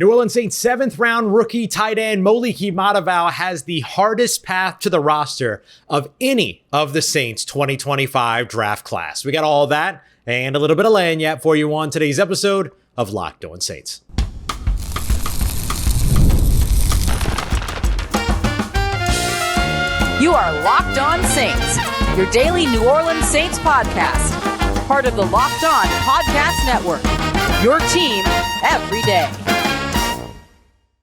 New Orleans Saints 7th-round rookie tight end Moliki Madaval has the hardest path to the roster of any of the Saints 2025 draft class. We got all that and a little bit of lagniappe for you on today's episode of Locked On Saints. You are Locked On Saints, your daily New Orleans Saints podcast, part of the Locked On Podcast Network, your team every day.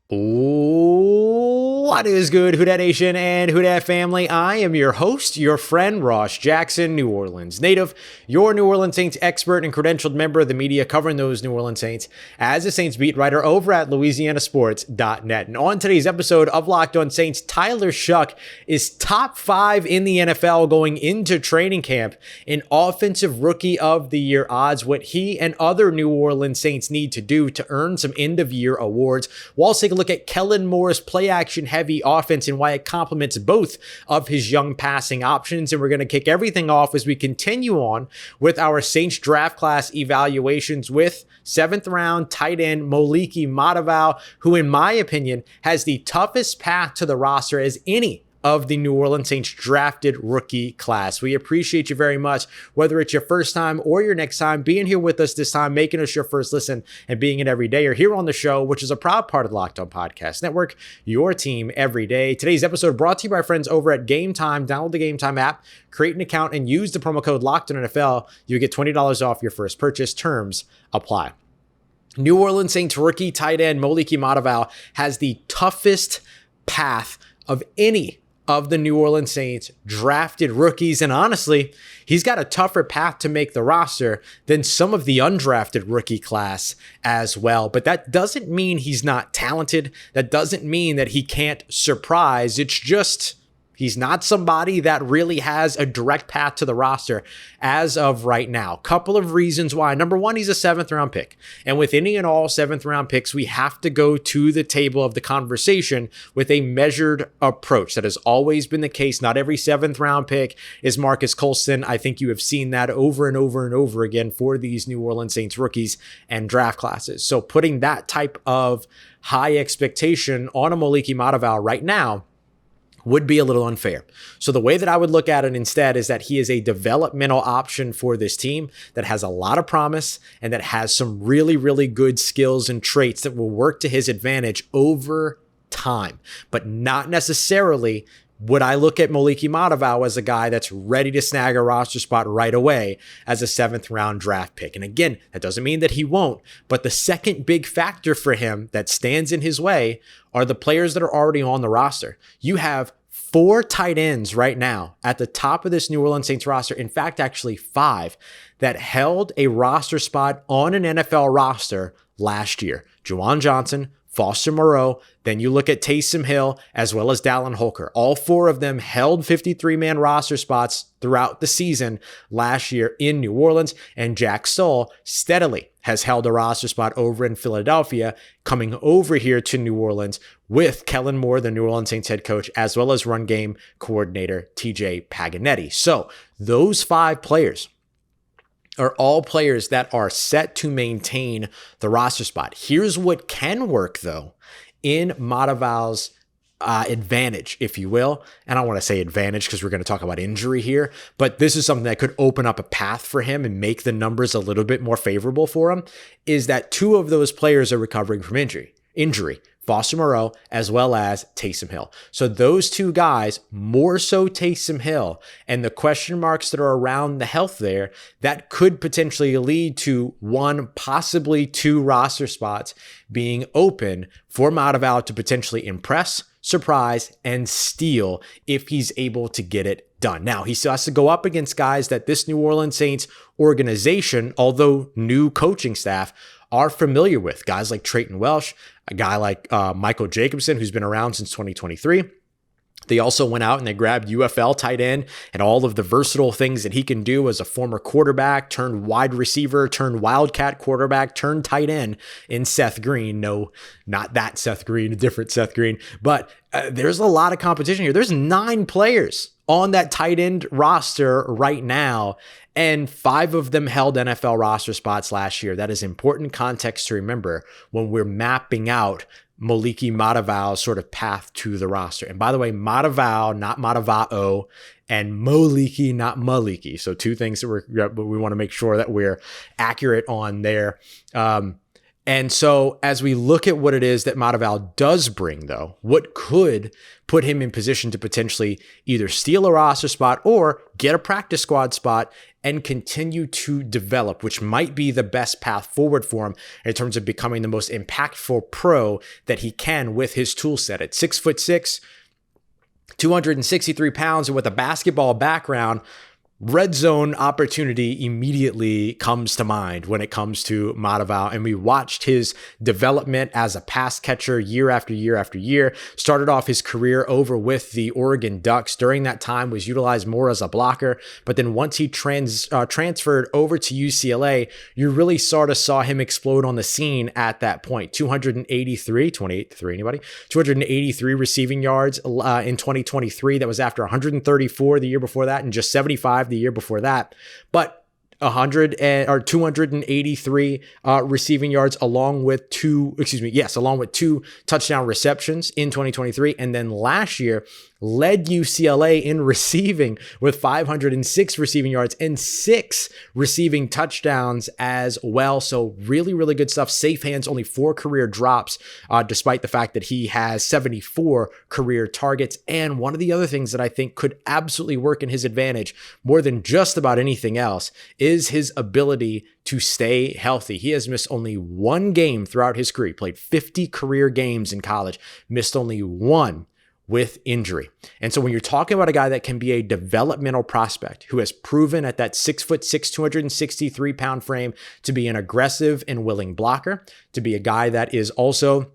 What is good, Who Dat Nation and Who Dat family? I am your host, your friend, Ross Jackson, New Orleans native, your New Orleans Saints expert and credentialed member of the media covering those New Orleans Saints as a Saints beat writer over at LouisianaSports.net. And on today's episode of Locked On Saints, Tyler Shough is top 5 in the NFL going into training camp in Offensive Rookie of the Year odds, what he and other New Orleans Saints need to do to earn some end-of-year awards. We'll also take a look at Kellen Moore's play-action heavy offense and why it complements both of his young passing options. And we're going to kick everything off as we continue on with our Saints draft class evaluations with 7th round tight end Moliki Madaval, who in my opinion has the toughest path to the roster as any of the New Orleans Saints drafted rookie class. We appreciate you very much, whether it's your first time or your next time, being here with us this time, making us your first listen, and being it every day or here on the show, which is a proud part of the Locked On Podcast Network, your team every day. Today's episode brought to you by our friends over at Game Time. Download the Game Time app, create an account, and use the promo code LOCKEDONNFL. You get $20 off your first purchase. Terms apply. New Orleans Saints rookie tight end Moliki Madaval has the toughest path of any of the New Orleans Saints drafted rookies. And honestly, he's got a tougher path to make the roster than some of the undrafted rookie class as well. But that doesn't mean he's not talented. That doesn't mean that he can't surprise. It's just he's not somebody that really has a direct path to the roster as of right now. Couple of reasons why. Number one, he's a 7th round pick. And with any and all 7th round picks, we have to go to the table of the conversation with a measured approach. That has always been the case. Not every 7th round pick is Marcus Colston. I think you have seen that over and over and over again for these New Orleans Saints rookies and draft classes. So putting that type of high expectation on a Moliki Madaval right now would be a little unfair. So the way that I would look at it instead is that he is a developmental option for this team that has a lot of promise and that has some really, really good skills and traits that will work to his advantage over time, but not necessarily would I look at Moliki Madaval as a guy that's ready to snag a roster spot right away as a 7th round draft pick. And again, that doesn't mean that he won't, but the second big factor for him that stands in his way are the players that are already on the roster. You have 4 tight ends right now at the top of this New Orleans Saints roster. In fact, actually 5 that held a roster spot on an NFL roster last year. Juwan Johnson, Foster Moreau, then you look at Taysom Hill, as well as Dallin Holker. All 4 of them held 53-man roster spots throughout the season last year in New Orleans, and Jack Stoll steadily has held a roster spot over in Philadelphia, coming over here to New Orleans with Kellen Moore, the New Orleans Saints head coach, as well as run game coordinator TJ Paganetti. So those 5 players are all players that are set to maintain the roster spot. Here's what can work, though, in Madaval's advantage, if you will. And I don't want to say advantage because we're going to talk about injury here, but this is something that could open up a path for him and make the numbers a little bit more favorable for him, is that 2 of those players are recovering from injury. Foster Moreau, as well as Taysom Hill. So those 2 guys, more so Taysom Hill, and the question marks that are around the health there, that could potentially lead to 1, possibly 2 roster spots being open for Madaval to potentially impress, surprise, and steal if he's able to get it done. Now, he still has to go up against guys that this New Orleans Saints organization, although new coaching staff, are familiar with. Guys like Trayton Welsh, a guy like Michael Jacobson, who's been around since 2023. They also went out and they grabbed UFL tight end and all of the versatile things that he can do as a former quarterback, turned wide receiver, turned wildcat quarterback, turned tight end in Seth Green. No, not that Seth Green, a different Seth Green. But there's a lot of competition here. There's 9 players on that tight end roster right now, and 5 of them held NFL roster spots last year. That is important context to remember when we're mapping out Moliki Madaval's sort of path to the roster. And by the way, Madaval, not Madavao, and Moliki, not Maliki. So 2 things that we want to make sure that we're accurate on there. And so as we look at what it is that Madaval does bring, though, what could put him in position to potentially either steal a roster spot or get a practice squad spot and continue to develop, which might be the best path forward for him in terms of becoming the most impactful pro that he can with his tool set. At 6'6", 263 pounds, and with a basketball background, red zone opportunity immediately comes to mind when it comes to Madaval. And we watched his development as a pass catcher year after year after year. Started off his career over with the Oregon Ducks. During that time was utilized more as a blocker. But then once he transferred over to UCLA, you really sort of saw him explode on the scene at that point. 28 anybody? 283 receiving yards in 2023. That was after 134 the year before that and just 75 the year before that, but 283 receiving yards along with 2 touchdown receptions in 2023. And then last year led UCLA in receiving with 506 receiving yards and 6 receiving touchdowns as well. So really, really good stuff. Safe hands, only 4 career drops, despite the fact that he has 74 career targets. And one of the other things that I think could absolutely work in his advantage more than just about anything else is his ability to stay healthy. He has missed only 1 game throughout his career. He played 50 career games in college, missed only 1 with injury. And so when you're talking about a guy that can be a developmental prospect who has proven at that 6'6", 263 pound frame to be an aggressive and willing blocker, to be a guy that is also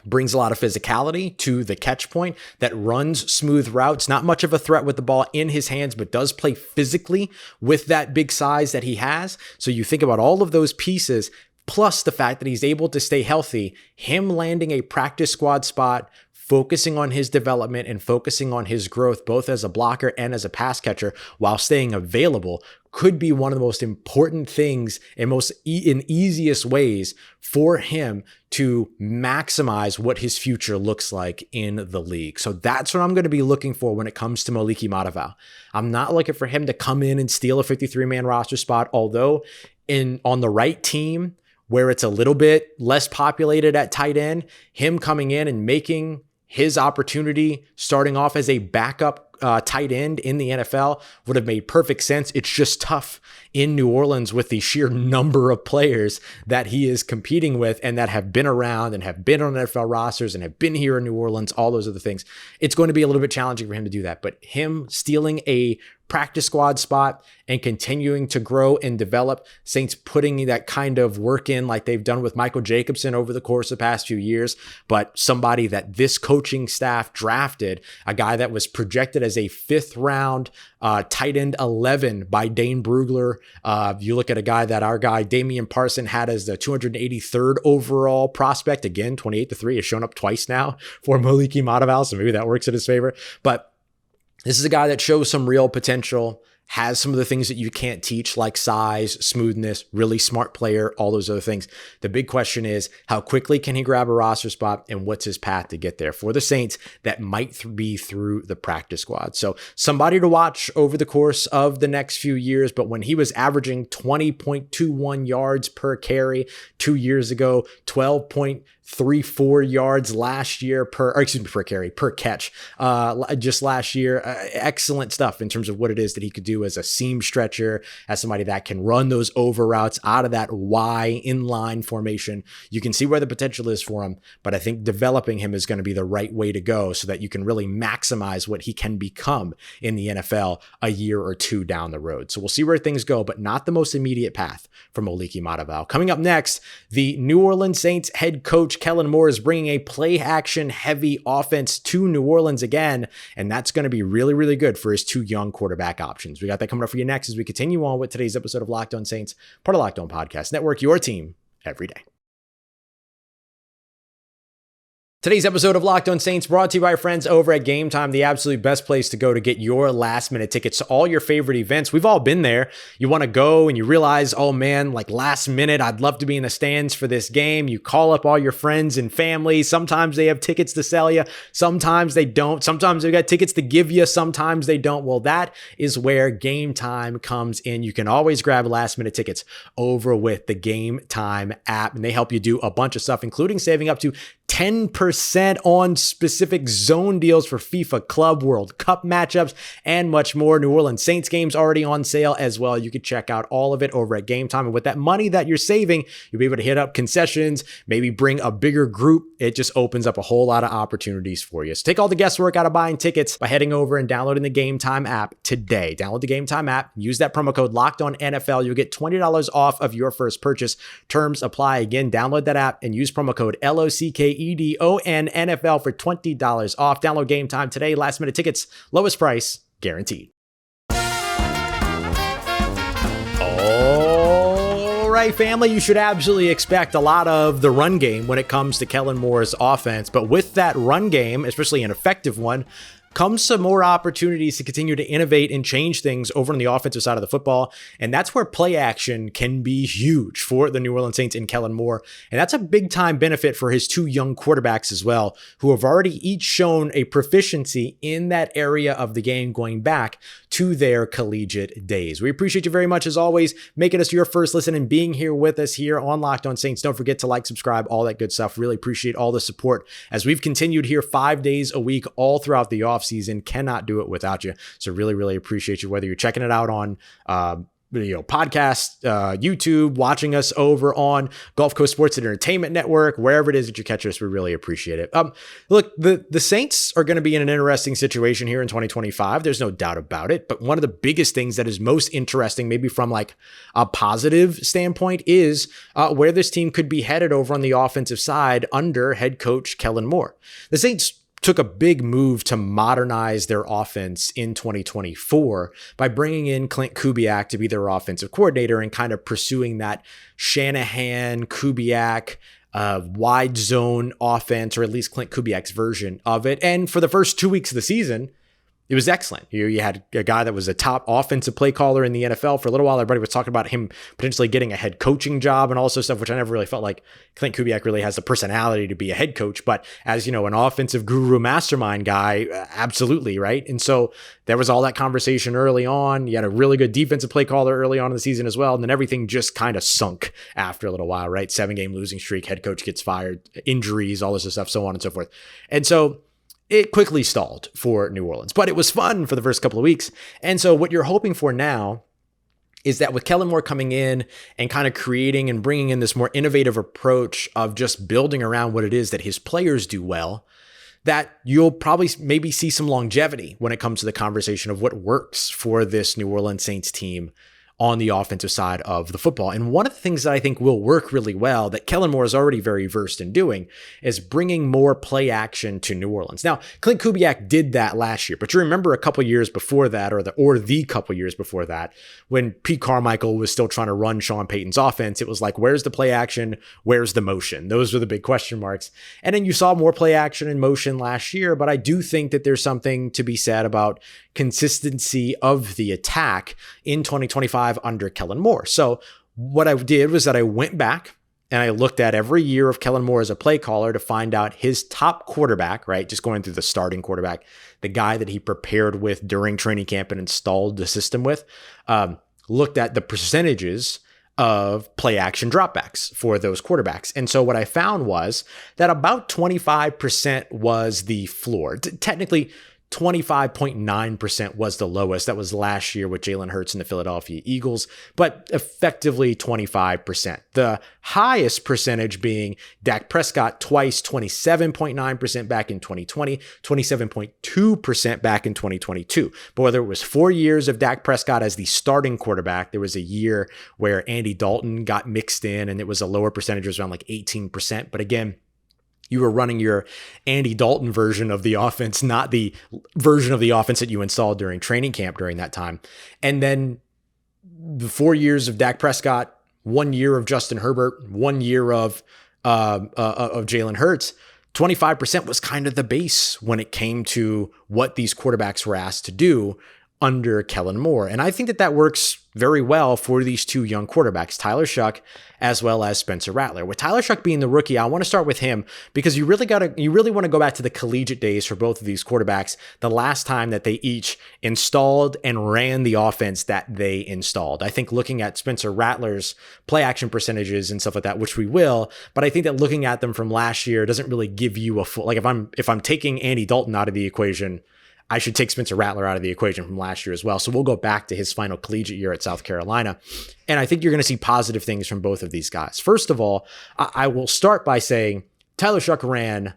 brings a lot of physicality to the catch point, that runs smooth routes, not much of a threat with the ball in his hands, but does play physically with that big size that he has. So you think about all of those pieces, plus the fact that he's able to stay healthy, him landing a practice squad spot, focusing on his development and focusing on his growth, both as a blocker and as a pass catcher while staying available, could be one of the most important things and in easiest ways for him to maximize what his future looks like in the league. So that's what I'm going to be looking for when it comes to Moliki Madaval. I'm not looking for him to come in and steal a 53-man roster spot, although on the right team where it's a little bit less populated at tight end, him coming in and making his opportunity starting off as a backup tight end in the NFL would have made perfect sense. It's just tough in New Orleans with the sheer number of players that he is competing with and that have been around and have been on NFL rosters and have been here in New Orleans, all those other things. It's going to be a little bit challenging for him to do that, but him stealing a practice squad spot and continuing to grow and develop, Saints putting that kind of work in like they've done with Michael Jacobson over the course of the past few years, but somebody that this coaching staff drafted, a guy that was projected as a 5th round tight end 11 by Dane Brugler. You look at a guy that our guy Damian Parson had as the 283rd overall prospect, again 28-3, has shown up twice now for Moliki Madaval, so maybe that works in his favor. But this is a guy that shows some real potential, has some of the things that you can't teach, like size, smoothness, really smart player, all those other things. The big question is, how quickly can he grab a roster spot and what's his path to get there? For the Saints, that might be through the practice squad. So somebody to watch over the course of the next few years, but when he was averaging 20.21 yards per carry 2 years ago, 12.34 yards last year per catch, just last year. Excellent stuff in terms of what it is that he could do as a seam stretcher, as somebody that can run those over routes out of that Y inline formation. You can see where the potential is for him, but I think developing him is going to be the right way to go so that you can really maximize what he can become in the NFL a year or 2 down the road. So we'll see where things go, but not the most immediate path for Moliki Madaval. Coming up next, the New Orleans Saints head coach Kellen Moore is bringing a play-action heavy offense to New Orleans again, and that's going to be really, really good for his 2 young quarterback options. We got that coming up for you next as we continue on with today's episode of Locked On Saints, part of Locked On Podcast Network, your team every day. Today's episode of Locked On Saints brought to you by our friends over at Game Time, the absolute best place to go to get your last minute tickets to all your favorite events. We've all been there. You want to go and you realize, oh man, like last minute, I'd love to be in the stands for this game. You call up all your friends and family. Sometimes they have tickets to sell you. Sometimes they don't. Sometimes they've got tickets to give you. Sometimes they don't. Well, that is where Game Time comes in. You can always grab last minute tickets over with the Game Time app, and they help you do a bunch of stuff, including saving up to 10% on specific zone deals for FIFA Club World Cup matchups and much more. New Orleans Saints games already on sale as well. You can check out all of it over at Game Time. And with that money that you're saving, you'll be able to hit up concessions, maybe bring a bigger group. It just opens up a whole lot of opportunities for you. So take all the guesswork out of buying tickets by heading over and downloading the Game Time app today. Download the Game Time app, use that promo code LOCKEDONNFL. You'll get $20 off of your first purchase. Terms apply. Again, download that app and use promo code LOCKEDONNFL for $20 off. Download Game Time today. Last minute tickets, lowest price guaranteed. All right, family, you should absolutely expect a lot of the run game when it comes to Kellen Moore's offense. But with that run game, especially an effective one, comes some more opportunities to continue to innovate and change things over on the offensive side of the football. And that's where play action can be huge for the New Orleans Saints and Kellen Moore. And that's a big time benefit for his two young quarterbacks as well, who have already each shown a proficiency in that area of the game going back to their collegiate days. We appreciate you very much, as always, making us your first listen and being here with us here on Locked On Saints. Don't forget to like, subscribe, all that good stuff. Really appreciate all the support as we've continued here 5 days a week all throughout the offseason. Cannot do it without you. So really appreciate you, whether you're checking it out on podcast, YouTube, watching us over on Gulf Coast Sports and Entertainment Network, wherever it is that you catch us. We really appreciate it. Look, the Saints are going to be in an interesting situation here in 2025. There's no doubt about it. But one of the biggest things that is most interesting, maybe from like a positive standpoint, is where this team could be headed over on the offensive side under head coach Kellen Moore. The Saints took a big move to modernize their offense in 2024 by bringing in Klint Kubiak to be their offensive coordinator and kind of pursuing that Shanahan, Kubiak, wide zone offense, or at least Klint Kubiak's version of it. And for the first 2 weeks of the season, it was excellent. You had a guy that was a top offensive play caller in the NFL for a little while. Everybody was talking about him potentially getting a head coaching job and also stuff, which I never really felt like Klint Kubiak really has the personality to be a head coach. But as you know, an offensive guru mastermind guy, absolutely, right? And so there was all that conversation early on. You had a really good defensive play caller early on in the season as well. And then everything just kind of sunk after a little while, right? 7-game losing streak, head coach gets fired, injuries, all this stuff, so on and so forth. And so it quickly stalled for New Orleans, but it was fun for the first couple of weeks. And so what you're hoping for now is that with Kellen Moore coming in and kind of creating and bringing in this more innovative approach of just building around what it is that his players do well, that you'll probably maybe see some longevity when it comes to the conversation of what works for this New Orleans Saints team on the offensive side of the football. And one of the things that I think will work really well that Kellen Moore is already very versed in doing is bringing more play action to New Orleans. Now, Klint Kubiak did that last year, but you remember a couple years before that, or the couple years before that, when Pete Carmichael was still trying to run Sean Payton's offense, it was like, where's the play action? Where's the motion? Those were the big question marks. And then you saw more play action and motion last year, but I do think that there's something to be said about consistency of the attack in 2025 under Kellen Moore. So what I did was that I went back and I looked at every year of Kellen Moore as a play caller to find out his top quarterback, right? Just going through the starting quarterback, the guy that he prepared with during training camp and installed the system with, looked at the percentages of play action dropbacks for those quarterbacks. And so what I found was that about 25% was the floor. Technically, 25.9% was the lowest. That was last year with Jalen Hurts and the Philadelphia Eagles, but effectively 25%. The highest percentage being Dak Prescott twice, 27.9% back in 2020, 27.2% back in 2022. But whether it was 4 years of Dak Prescott as the starting quarterback, there was a year where Andy Dalton got mixed in and it was a lower percentage, it was around like 18%. But again, you were running your Andy Dalton version of the offense, not the version of the offense that you installed during training camp during that time. And then the 4 years of Dak Prescott, 1 year of Justin Herbert, 1 year of Jalen Hurts, 25% was kind of the base when it came to what these quarterbacks were asked to do under Kellen Moore. And I think that that works very well for these two young quarterbacks, Tyler Shough as well as Spencer Rattler. With Tyler Shough being the rookie, I want to start with him because you really want to go back to the collegiate days for both of these quarterbacks, the last time that they each installed and ran the offense that they installed. I think looking at Spencer Rattler's play action percentages and stuff like that, which we will, but I think that looking at them from last year doesn't really give you a full, like if I'm taking Andy Dalton out of the equation, I should take Spencer Rattler out of the equation from last year as well. So we'll go back to his final collegiate year at South Carolina. And I think you're going to see positive things from both of these guys. First of all, I will start by saying Tyler Shough ran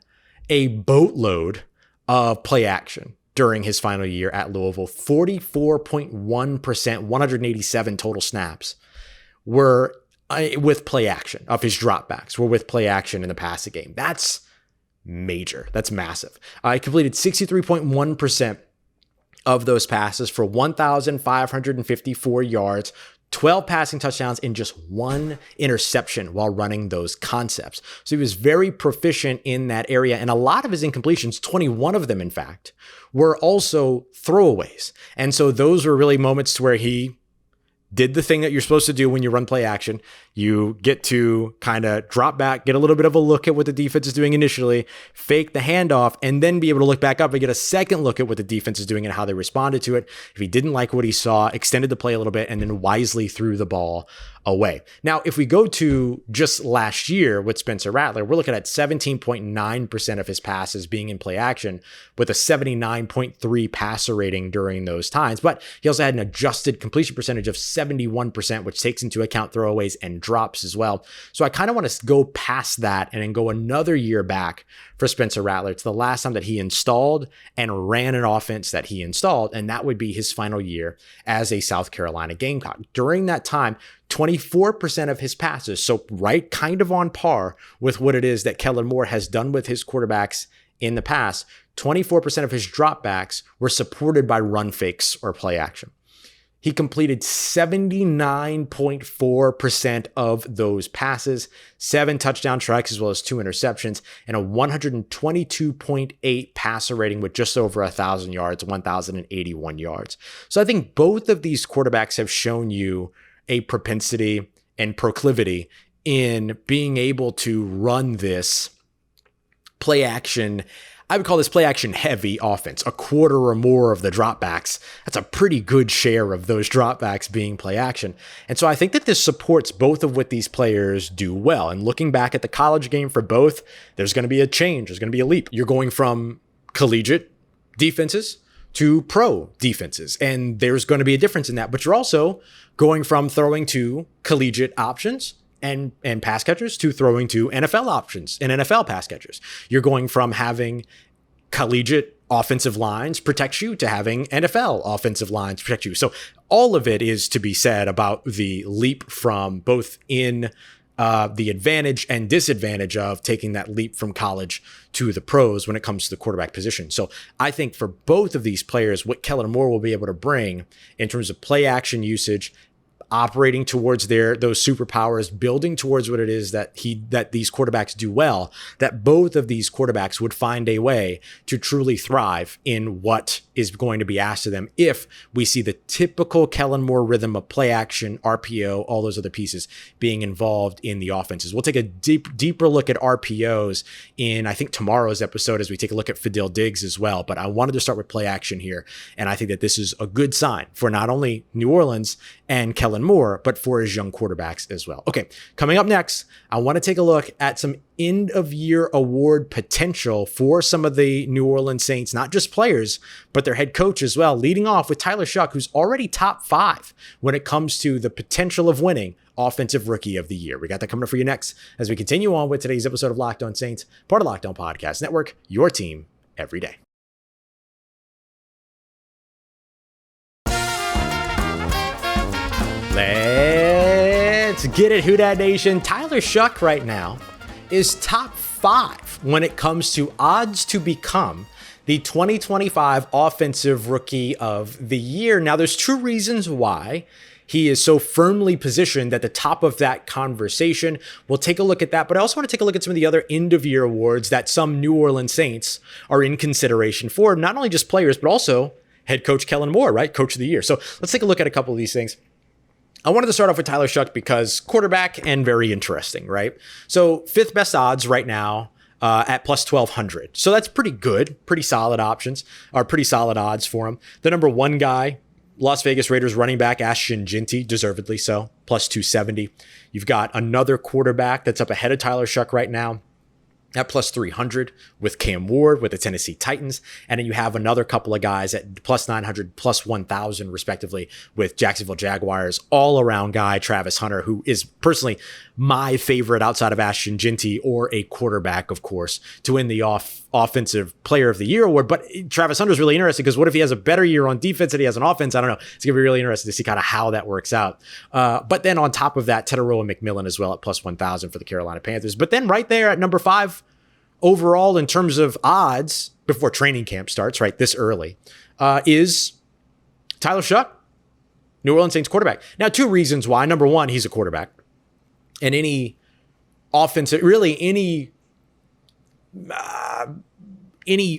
a boatload of play action during his final year at Louisville. 44.1%, 187 total snaps were with play action of his dropbacks, were with play action in the passing game. That's major. That's massive. I completed 63.1% of those passes for 1,554 yards, 12 passing touchdowns, and just one interception while running those concepts. So he was very proficient in that area. And a lot of his incompletions, 21 of them, in fact, were also throwaways. And so those were really moments to where he did the thing that you're supposed to do when you run play action. You get to kind of drop back, get a little bit of a look at what the defense is doing initially, fake the handoff, and then be able to look back up and get a second look at what the defense is doing and how they responded to it. If he didn't like what he saw, extended the play a little bit, and then wisely threw the ball away. Now, if we go to just last year with Spencer Rattler, we're looking at 17.9% of his passes being in play action with a 79.3 passer rating during those times. But he also had an adjusted completion percentage of 71%, which takes into account throwaways and drops as well. So I kind of want to go past that and then go another year back for Spencer Rattler to the last time that he installed and ran an offense that he installed, and that would be his final year as a South Carolina Gamecock. During that time, 24% of his passes, so right kind of on par with what it is that Kellen Moore has done with his quarterbacks in the past, 24% of his dropbacks were supported by run fakes or play action. He completed 79.4% of those passes, 7 touchdown strikes as well as 2 interceptions, and a 122.8 passer rating with just over 1,000 yards, 1,081 yards. So I think both of these quarterbacks have shown you a propensity and proclivity in being able to run this play action. I would call this play action heavy offense, a quarter or more of the dropbacks. That's a pretty good share of those dropbacks being play action. And so I think that this supports both of what these players do well. And looking back at the college game for both, there's going to be a change. There's going to be a leap. You're going from collegiate defenses to pro defenses. And there's going to be a difference in that. But you're also going from throwing to collegiate options and pass catchers to throwing to NFL options and NFL pass catchers. You're going from having collegiate offensive lines protect you to having NFL offensive lines protect you. So all of it is to be said about the leap from both in the advantage and disadvantage of taking that leap from college to the pros when it comes to the quarterback position. So I think for both of these players, what Kellen Moore will be able to bring in terms of play action usage, operating towards those superpowers, building towards what it is that these quarterbacks do well, that both of these quarterbacks would find a way to truly thrive in what is going to be asked of them if we see the typical Kellen Moore rhythm of play action, RPO, all those other pieces being involved in the offenses. We'll take a deeper look at RPOs in, I think, tomorrow's episode as we take a look at Fadil Diggs as well. But I wanted to start with play action here. And I think that this is a good sign for not only New Orleans and Kellen Moore, but for his young quarterbacks as well. Okay, coming up next, I want to take a look at some end of year award potential for some of the New Orleans Saints, not just players, but their head coach as well, leading off with Tyler Shough, who's already top 5 when it comes to the potential of winning Offensive Rookie of the Year. We got that coming up for you next as we continue on with today's episode of Locked On Saints, part of Locked On Podcast Network, your team every day. Let's get it, Who Dat Nation. Tyler Shough right now is top 5 when it comes to odds to become the 2025 Offensive Rookie of the Year. Now, there's 2 reasons why he is so firmly positioned at the top of that conversation. We'll take a look at that, but I also want to take a look at some of the other end-of-year awards that some New Orleans Saints are in consideration for, not only just players, but also head coach Kellen Moore, right? Coach of the year. So let's take a look at a couple of these things. I wanted to start off with Tyler Shough because quarterback and very interesting, right? So 5th best odds right now at plus 1,200. So that's pretty good, pretty solid options, or pretty solid odds for him. The number 1 guy, Las Vegas Raiders running back Ashton Jeanty, deservedly so, plus 270. You've got another quarterback that's up ahead of Tyler Shough right now at plus 300 with Cam Ward with the Tennessee Titans. And then you have another couple of guys at plus 900, plus 1,000 respectively with Jacksonville Jaguars all-around guy Travis Hunter, who is personally my favorite outside of Ashton Jeanty, or a quarterback, of course, to win the Offensive Player of the Year award. But Travis Hunter is really interesting because what if he has a better year on defense than he has on offense? I don't know. It's going to be really interesting to see kind of how that works out. But then on top of that, Teteroa McMillan as well at plus 1,000 for the Carolina Panthers. But then right there at number 5, overall, in terms of odds before training camp starts, right, this early, is Tyler Shough, New Orleans Saints quarterback. Now, 2 reasons why. Number 1, he's a quarterback. And any offensive, really any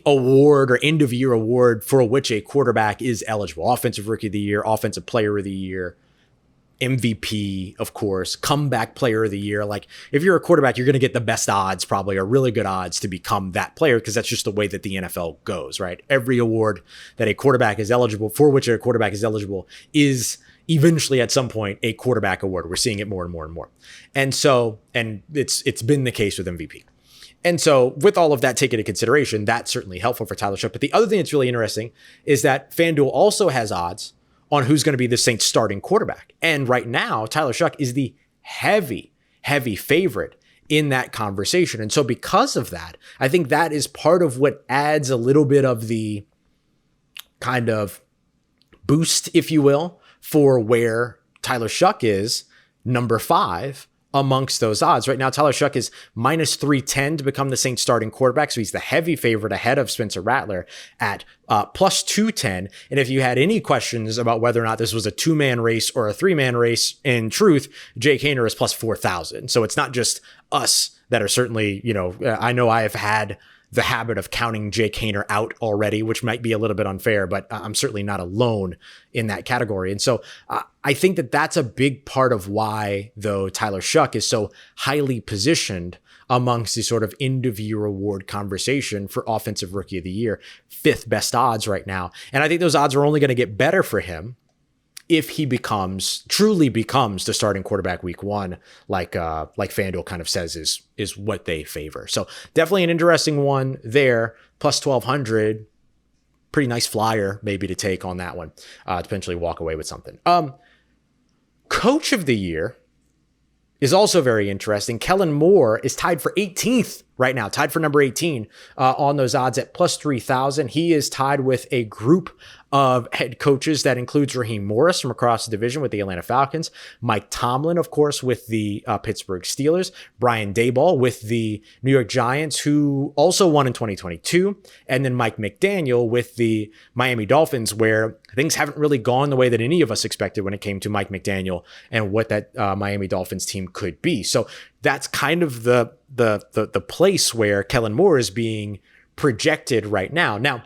award or end of year award for which a quarterback is eligible, Offensive Rookie of the Year, Offensive Player of the Year, MVP, of course, Comeback Player of the Year. Like, if you're a quarterback, you're going to get the best odds, probably, or really good odds to become that player, because that's just the way that the NFL goes, right? Every award that a quarterback is eligible, for which a quarterback is eligible, is eventually at some point a quarterback award. We're seeing it more and more and more. And so, and it's been the case with MVP. And so with all of that taken into consideration, that's certainly helpful for Tyler Shough. But the other thing that's really interesting is that FanDuel also has odds on who's going to be the Saints starting quarterback. And right now, Tyler Shough is the heavy favorite in that conversation. And so because of that, I think that is part of what adds a little bit of the kind of boost, if you will, for where Tyler Shough is number 5 amongst those odds. Right now, Tyler Shough is minus 310 to become the Saints starting quarterback. So he's the heavy favorite ahead of Spencer Rattler at plus 210. And if you had any questions about whether or not this was a 2-man race or a 3-man race, in truth, Jake Haener is plus 4,000. So it's not just us that are certainly, I know I have had the habit of counting Jake Haener out already, which might be a little bit unfair, but I'm certainly not alone in that category. And so I think that that's a big part of why, though, Tyler Shough is so highly positioned amongst the sort of end of year award conversation for Offensive Rookie of the Year, 5th best odds right now. And I think those odds are only going to get better for him if he truly becomes the starting quarterback week 1, like FanDuel kind of says is what they favor. So definitely an interesting one there, plus 1,200, pretty nice flyer maybe to take on that one, to potentially walk away with something. Coach of the Year is also very interesting. Kellen Moore is tied for 18th right now, tied for number 18 on those odds at plus 3,000. He is tied with a group of head coaches that includes Raheem Morris from across the division with the Atlanta Falcons, Mike Tomlin, of course, with the Pittsburgh Steelers, Brian Daboll with the New York Giants, who also won in 2022, and then Mike McDaniel with the Miami Dolphins, where things haven't really gone the way that any of us expected when it came to Mike McDaniel and what that Miami Dolphins team could be. So that's kind of the place where Kellen Moore is being projected right now. Now,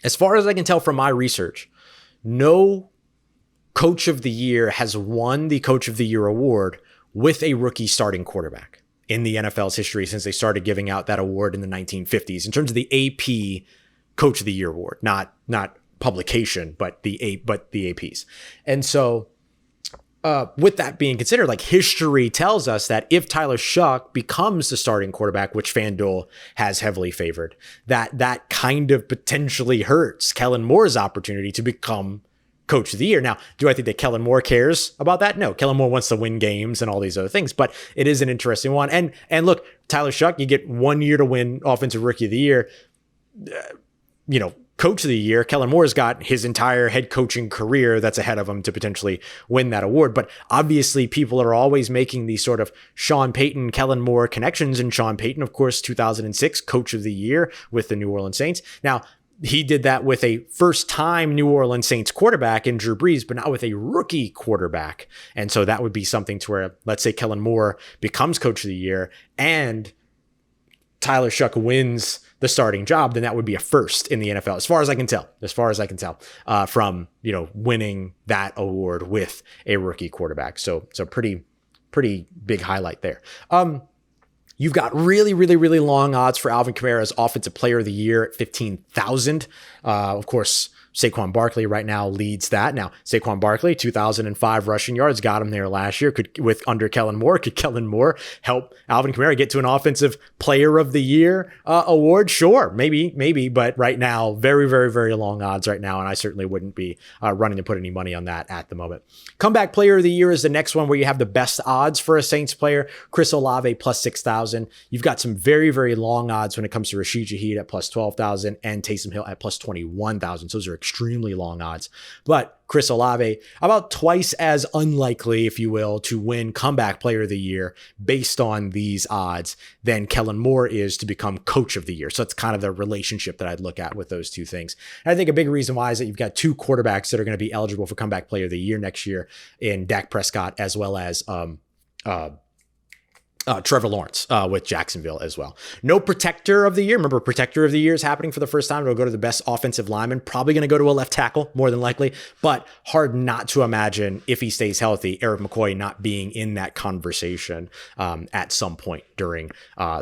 as far as I can tell from my research, no Coach of the Year has won the Coach of the Year award with a rookie starting quarterback in the NFL's history since they started giving out that award in the 1950s in terms of the AP Coach of the Year award, not publication, but the APs. And so with that being considered, like, history tells us that if Tyler Shough becomes the starting quarterback, which FanDuel has heavily favored, that kind of potentially hurts Kellen Moore's opportunity to become Coach of the Year. Now, do I think that Kellen Moore cares about that? No, Kellen Moore wants to win games and all these other things, but it is an interesting one. And look, Tyler Shough, you get 1 year to win Offensive Rookie of the Year. Coach of the Year, Kellen Moore's got his entire head coaching career that's ahead of him to potentially win that award. But obviously, people are always making these sort of Sean Payton, Kellen Moore connections. And Sean Payton, of course, 2006 Coach of the Year with the New Orleans Saints. Now, he did that with a first-time New Orleans Saints quarterback in Drew Brees, but not with a rookie quarterback. And so that would be something to where, let's say Kellen Moore becomes coach of the year and Tyler Shough wins the starting job, then that would be a first in the NFL, as far as I can tell, from, winning that award with a rookie quarterback. So pretty big highlight there. You've got really, really, really long odds for Alvin Kamara as Offensive Player of the Year at 15,000. Of course, Saquon Barkley right now leads that. Now, Saquon Barkley, 2005 rushing yards, got him there last year. Could Kellen Moore help Alvin Kamara get to an Offensive Player of the Year award? Sure, maybe, but right now, very, very, very long odds right now, and I certainly wouldn't be running to put any money on that at the moment. Comeback Player of the Year is the next one where you have the best odds for a Saints player. Chris Olave plus 6,000. You've got some very, very long odds when it comes to Rashid Shaheed at plus 12,000 and Taysom Hill at plus 21,000. So those are extremely long odds. But Chris Olave, about twice as unlikely, if you will, to win Comeback Player of the Year based on these odds than Kellen Moore is to become Coach of the Year. So it's kind of the relationship that I'd look at with those two things. And I think a big reason why is that you've got two quarterbacks that are going to be eligible for Comeback Player of the Year next year in Dak Prescott as well as Trevor Lawrence with Jacksonville as well. No Protector of the Year. Remember, Protector of the Year is happening for the first time. It'll go to the best offensive lineman. Probably going to go to a left tackle, more than likely. But hard not to imagine, if he stays healthy, Erik McCoy not being in that conversation at some point during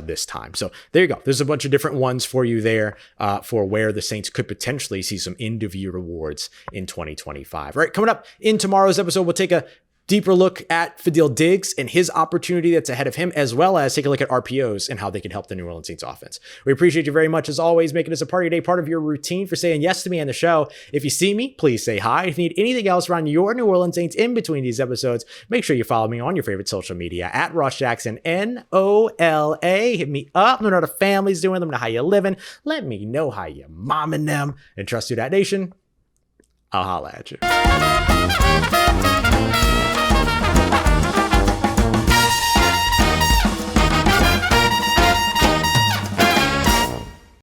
this time. So there you go. There's a bunch of different ones for you there for where the Saints could potentially see some end-of-year awards in 2025. All right, coming up in tomorrow's episode, we'll take a deeper look at Fadil Diggs and his opportunity that's ahead of him, as well as take a look at RPOs and how they can help the New Orleans Saints offense. We appreciate you very much, as always, making this a part of your day, part of your routine, for saying yes to me on the show. If you see me, please say hi. If you need anything else around your New Orleans Saints in between these episodes, make sure you follow me on your favorite social media at Ross Jackson, NOLA. Hit me up. Let me know how the family's doing. Let me know how you're living. Let me know how you're momming them. And trust you, that nation. I'll holla at you.